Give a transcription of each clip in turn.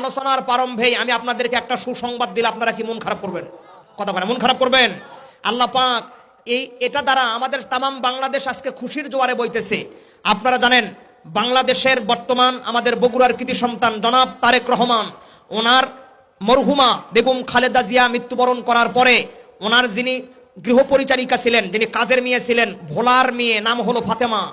আলোচনার প্রারম্ভেই আমি আপনাদেরকে একটা সুসংবাদ দিলে আপনারা কি মন খারাপ করবেন? কথা বলেন, মন খারাপ করবেন? আল্লাহ পাক এটা দ্বারা আমাদের তামাম বাংলাদেশ আজকে খুশির জোয়ারে বইতেছে। আপনারা জানেন বাংলাদেশের বর্তমান আমাদের বগুড়ার কৃতি সন্তান জনাব তারেক রহমান, ওনার মরহুমা বেগম খালেদা জিয়া মৃত্যুবরণ করার পরে ওনার যিনি গৃহপরিচারিকা ছিলেন, যিনি কাজের মেয়ে ছিলেন, ভোলার মেয়ে, নাম হলো ফাতেমা।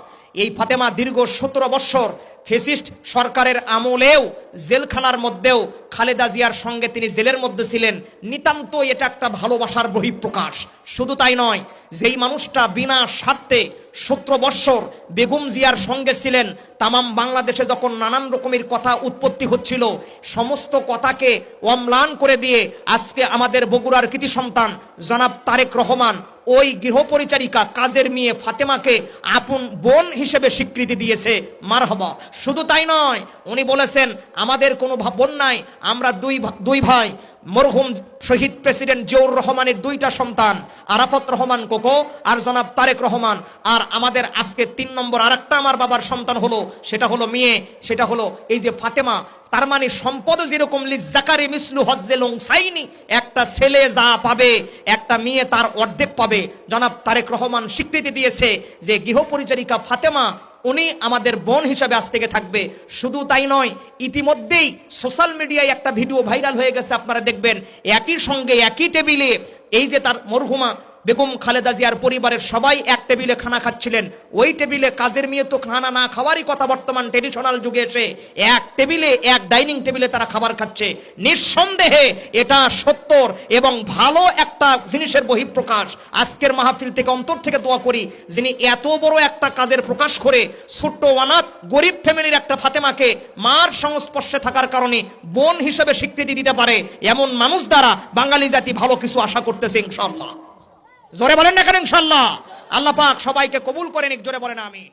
এই ফাতেমা দীর্ঘ 17 বছর ফেসিস্ট সরকারের আমলেও জেলখানার মধ্যেও খালেদা জিয়ার সঙ্গে তিনি জেলের মধ্যে ছিলেন। নিতান্ত এটা একটা ভালোবাসার বহিঃপ্রকাশ। শুধু তাই নয়, যেই মানুষটা বিনা স্বার্থে 17 বছর বেগম জিয়ার সঙ্গে ছিলেন, তামাম বাংলাদেশে যখন নানান রকমের কথা উৎপত্তি হচ্ছিল, সমস্ত কথাকে অম্লান করে দিয়ে আজকে আমাদের বগুড়ার কৃতি সন্তান জনাব তারেক রহমান ওই গৃহপরিচারিকা কাজের মেয়ে ফাতেমাকে আপন বোন হিসেবে স্বীকৃতি দিয়েছে। মারহাবা। শুধু তাই নয়, উনি বলেছেন আমাদের কোনো বোন নাই, আমরা দুই ভাই। মরহুম শহীদ প্রেসিডেন্ট জিয়াউর রহমানের 2টা সন্তান, আরাফাত রহমান কোকো আর জনাব তারেক রহমান। আর আমাদের আজকে 3 নম্বর আরেকটা আমার বাবার সন্তান হলো, সেটা হলো মেয়ে, সেটা হলো এই যে ফাতেমা। তার মানে সম্পদ যেরকম লিজাকারি মিসলু হজ্জেল উনসাইনি, একটা ছেলে যা পাবে একটা মেয়ে তার অর্ধেক পাবে। জনাব তারেক রহমান স্বীকৃতি দিয়েছে যে গৃহপরিচারিকা ফাতেমা উনি আমাদের বোন হিসাবে আজ থেকে থাকবে। শুধু তাই নয়, ইতিমধ্যেই সোশ্যাল মিডিয়ায় একটা ভিডিও ভাইরাল হয়ে গেছে, আপনারা দেখবেন। একই সঙ্গে একই টেবিলে এই যে তার মরহুমা বেগম খালেদা জিয়ার পরিবারের সবাই এক টেবিলে খানা খাচ্ছিলেন। ওই টেবিলে কাজের মেয়ে তো খানা না খাওয়ারই কথা, বর্তমান ট্রেডিশনাল যুগে এসে এক টেবিলে, এক ডাইনিং টেবিলে তারা খাবার খাচ্ছে। নিঃসন্দেহে এটা সত্যর এবং ভালো একটা জিনিসের বহিঃপ্রকাশ। আজকের মাহফিল থেকে অন্তর থেকে দোয়া করি, যিনি এত বড় একটা কাজের প্রকাশ করে ছোট্ট অনাথ গরিব ফ্যামিলির একটা ফাতেমাকে মার সংস্পর্শে থাকার কারণে বোন হিসেবে স্বীকৃতি দিতে পারে, এমন মানুষ দ্বারা বাঙালি জাতি ভালো কিছু আশা করতেছে ইনশাআল্লাহ। জোরে বলেন না কেন ইনশাআল্লাহ? আল্লাহ পাক সবাইকে কবুল করেন, জোরে বলেন আমিন।